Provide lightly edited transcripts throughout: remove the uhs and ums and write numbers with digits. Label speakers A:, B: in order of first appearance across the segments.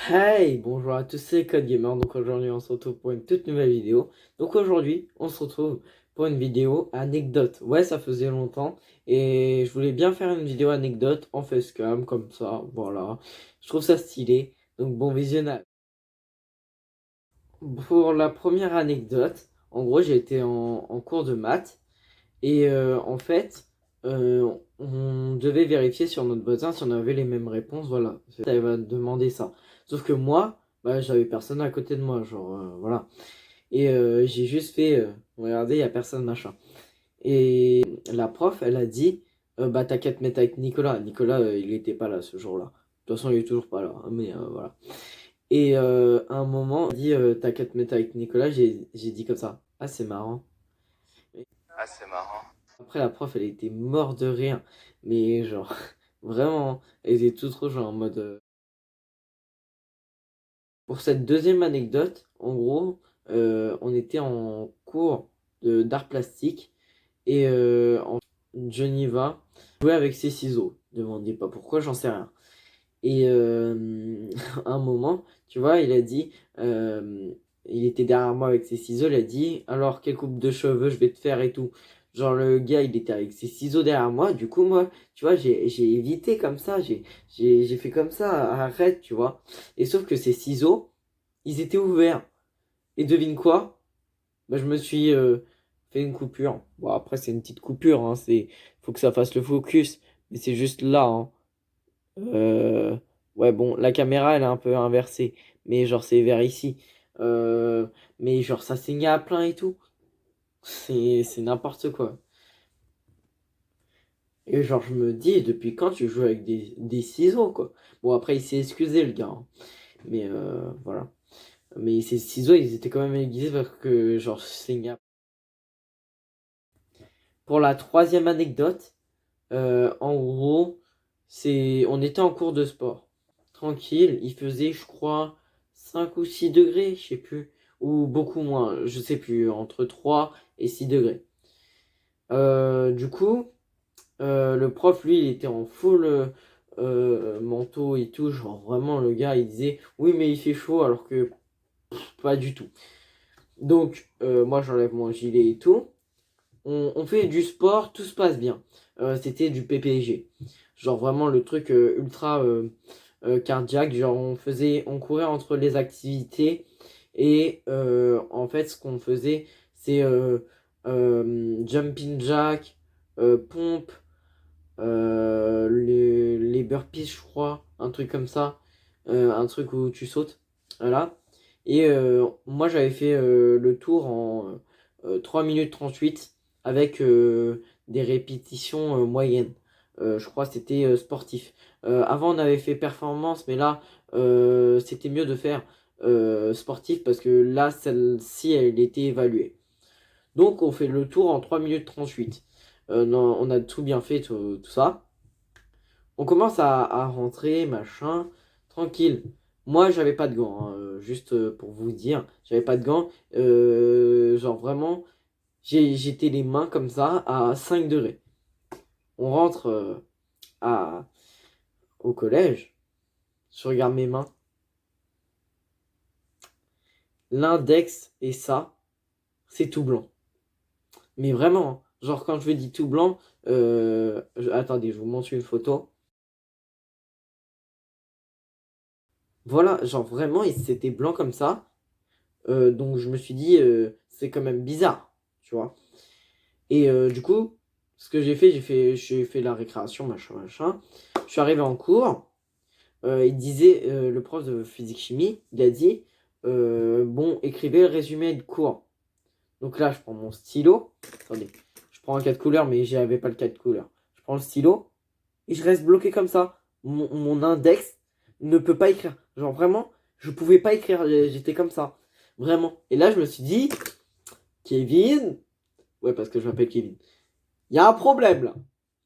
A: Hey, bonjour à tous, c'est Code Gamer. Donc aujourd'hui, on se retrouve pour une toute nouvelle vidéo. Donc aujourd'hui, on se retrouve pour une vidéo anecdote. Ouais, ça faisait longtemps et je voulais bien faire une vidéo anecdote en facecam comme ça. Voilà, je trouve ça stylé. Donc bon visionnage. Pour la première anecdote, en gros, j'ai été en cours de maths et en fait, on devait vérifier sur notre voisin si on avait les mêmes réponses. Voilà, elle va demander ça. Sauf que moi, bah, j'avais personne à côté de moi, genre voilà. Et j'ai juste fait, regardez, il y a personne, machin. Et la prof, elle a dit, bah t'as qu'à te mettre avec Nicolas. Nicolas, il était pas là ce jour-là. De toute façon, il est toujours pas là, hein, mais voilà. Et à un moment, elle a dit, t'as qu'à te mettre avec Nicolas. J'ai dit comme ça, ah c'est marrant.
B: Ah, c'est marrant.
A: Après, la prof, elle était morte de rire. Mais genre, vraiment, elle était toute rouge genre, en mode. Pour cette deuxième anecdote, en gros, on était en cours d'art plastique et Geneva jouait avec ses ciseaux. Ne demandez pas pourquoi, j'en sais rien. Et à un moment, tu vois, il a dit, il était derrière moi avec ses ciseaux, il a dit, alors quelle coupe de cheveux je vais te faire et tout. Genre le gars, il était avec ses ciseaux derrière moi, du coup moi, tu vois, j'ai évité comme ça, j'ai fait comme ça, arrête, tu vois. Et sauf que ces ciseaux, ils étaient ouverts. Et devine quoi? Bah, je me suis fait une coupure. Bon, après, c'est une petite coupure, hein, faut que ça fasse le focus, mais c'est juste là, hein. Euh, Ouais, bon, la caméra, elle est un peu inversée, mais genre, c'est vers ici. Euh, mais genre, ça saignait à plein et tout. C'est n'importe quoi. Et genre, je me dis, depuis quand tu joues avec des ciseaux, quoi? Bon, après, il s'est excusé, le gars, hein. Mais voilà. Mais ces ciseaux, ils étaient quand même aiguisés parce que, genre, saignait. Pour la troisième anecdote, en gros, on était en cours de sport. Tranquille, il faisait, je crois, 5 ou 6 degrés, je sais plus. Ou beaucoup moins, je sais plus, entre 3 et 6 degrés. Du coup, le prof, lui, il était en full manteau et tout. Genre, vraiment, le gars, il disait, oui, mais il fait chaud, alors que pas du tout. Donc, moi, j'enlève mon gilet et tout. On fait du sport, tout se passe bien. C'était du PPG. Genre vraiment le truc ultra cardiaque. Genre on courait entre les activités et en fait ce qu'on faisait c'est jumping jack, pompe, les burpees je crois, un truc comme ça, un truc où tu sautes. Voilà. Et moi j'avais fait le tour en 3 minutes 38 avec des répétitions moyennes. Je crois que c'était sportif. Avant on avait fait performance, mais là c'était mieux de faire sportif parce que là celle-ci elle était évaluée. Donc on fait le tour en 3 minutes 38. Non, on a tout bien fait, tout ça. On commence à rentrer, machin, tranquille. Moi, j'avais pas de gants, hein, juste pour vous dire, j'avais pas de gants. Genre vraiment, j'étais les mains comme ça à 5 degrés. On rentre à, au collège, je regarde mes mains. L'index et ça, c'est tout blanc. Mais vraiment, hein. Genre quand je vous dis tout blanc, attendez, je vous montre une photo. Voilà, genre vraiment, c'était blanc comme ça. Donc je me suis dit, c'est quand même bizarre, tu vois. Et du coup, ce que j'ai fait la récréation, machin, machin. Je suis arrivé en cours. Il disait, le prof de physique-chimie, il a dit, bon, écrivez le résumé de cours. Donc là, je prends mon stylo. Attendez, je prends un 4 couleurs, mais j'avais pas le 4 couleurs. Je prends le stylo et je reste bloqué comme ça. Mon index ne peut pas écrire. Genre vraiment, je pouvais pas écrire. J'étais comme ça. Vraiment. Et là, je me suis dit, Kevin, ouais, parce que je m'appelle Kevin. Il y a un problème là.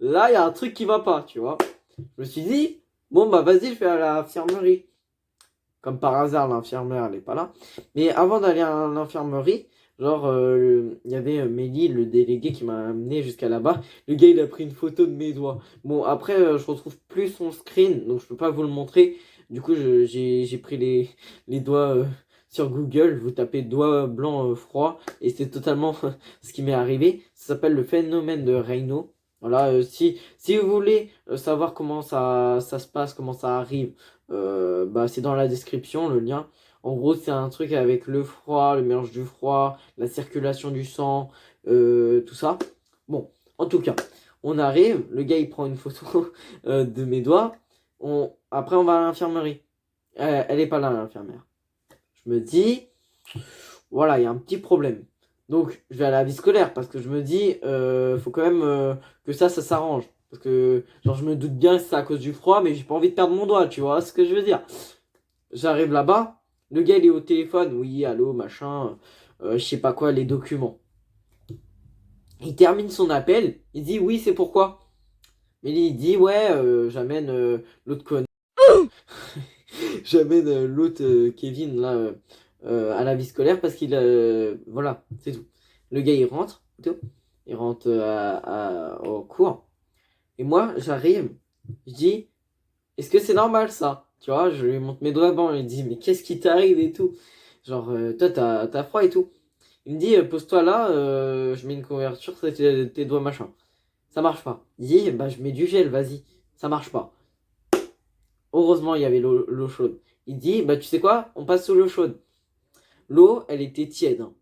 A: Là, il y a un truc qui va pas, tu vois. Je me suis dit, bon, bah vas-y, je vais à l'infirmerie. Comme par hasard, l'infirmière, elle est pas là. Mais avant d'aller à l'infirmerie, genre, il y avait Mélie, le délégué, qui m'a amené jusqu'à là-bas. Le gars, il a pris une photo de mes doigts. Bon, après, je retrouve plus son screen, donc je peux pas vous le montrer. Du coup, j'ai pris les doigts sur Google, vous tapez doigt blanc froid, et c'est totalement ce qui m'est arrivé. Ça s'appelle le phénomène de Raynaud. Voilà, si vous voulez savoir comment ça se passe, comment ça arrive, bah, c'est dans la description, le lien. En gros, c'est un truc avec le froid, le mélange du froid, la circulation du sang, tout ça. Bon, en tout cas, on arrive, le gars il prend une photo de mes doigts. Après, on va à l'infirmerie. Elle est pas là, l'infirmière. Je me dis, voilà, il y a un petit problème. Donc, je vais à la vie scolaire parce que je me dis, faut quand même que ça s'arrange. Parce que, genre, je me doute bien que c'est à cause du froid, mais j'ai pas envie de perdre mon doigt, tu vois ce que je veux dire. J'arrive là-bas, le gars il est au téléphone, oui, allô, machin, je sais pas quoi, les documents. Il termine son appel, il dit oui, c'est pourquoi. Mais il dit ouais, j'amène l'autre con. J'amène l'autre Kevin là à la vie scolaire parce qu'il voilà, c'est tout. Le gars il rentre, il rentre au cours. Et moi j'arrive, je dis est-ce que c'est normal ça? Tu vois, je lui montre mes doigts blancs, il dit mais qu'est-ce qui t'arrive et tout. Genre toi t'as froid et tout. Il me dit pose-toi là, je mets une couverture sur tes doigts machin. Ça marche pas. Il dit bah je mets du gel, vas-y. Ça marche pas. Heureusement, il y avait l'eau chaude. Il dit, bah tu sais quoi, on passe sous l'eau chaude. L'eau, elle était tiède, hein.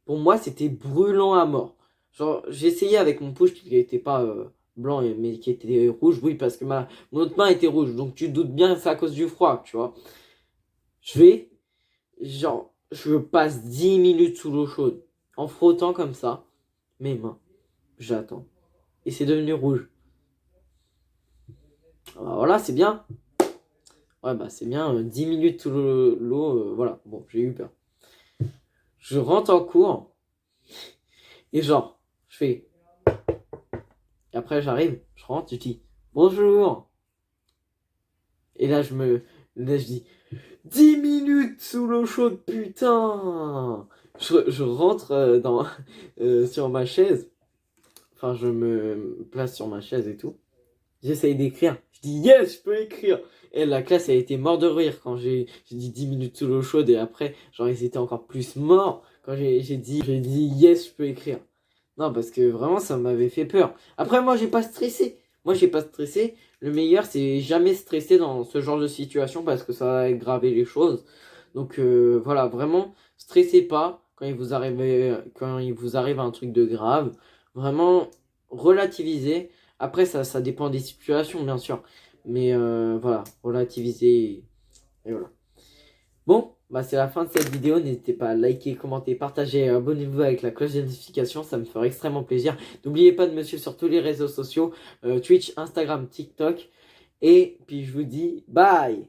A: Pour moi, c'était brûlant à mort. Genre, j'ai essayé avec mon pouce qui n'était pas blanc, mais qui était rouge. Oui, parce que mon autre main était rouge. Donc tu te doutes bien que c'est à cause du froid, tu vois. Je vais, genre, je passe 10 minutes sous l'eau chaude. En frottant comme ça, mes mains. J'attends. Et c'est devenu rouge. Alors, voilà, c'est bien. Ouais, bah c'est bien, 10 minutes sous l'eau, voilà. Bon, j'ai eu peur. Je rentre en cours, et genre, je fais... Et après, j'arrive, je rentre, je dis, bonjour. Et là, je dis, 10 minutes sous l'eau chaude, putain. Je rentre sur ma chaise. Enfin, je me place sur ma chaise et tout. J'essaye d'écrire. Je dis yes, je peux écrire. Et la classe a été mort de rire quand j'ai dit 10 minutes sous l'eau chaude. Et après, genre, ils étaient encore plus morts quand j'ai dit yes, je peux écrire. Non, parce que vraiment, ça m'avait fait peur. Après, moi, j'ai pas stressé. Moi, j'ai pas stressé. Le meilleur, c'est jamais stresser dans ce genre de situation parce que ça va aggraver les choses. Donc, voilà, vraiment, stressez pas quand il vous arrive un truc de grave. Vraiment, relativisez. Après, ça dépend des situations, bien sûr. Mais voilà, relativiser. Et voilà. Bon, bah c'est la fin de cette vidéo. N'hésitez pas à liker, commenter, partager et abonnez-vous avec la cloche de notification. Ça me ferait extrêmement plaisir. N'oubliez pas de me suivre sur tous les réseaux sociaux. Twitch, Instagram, TikTok. Et puis je vous dis bye!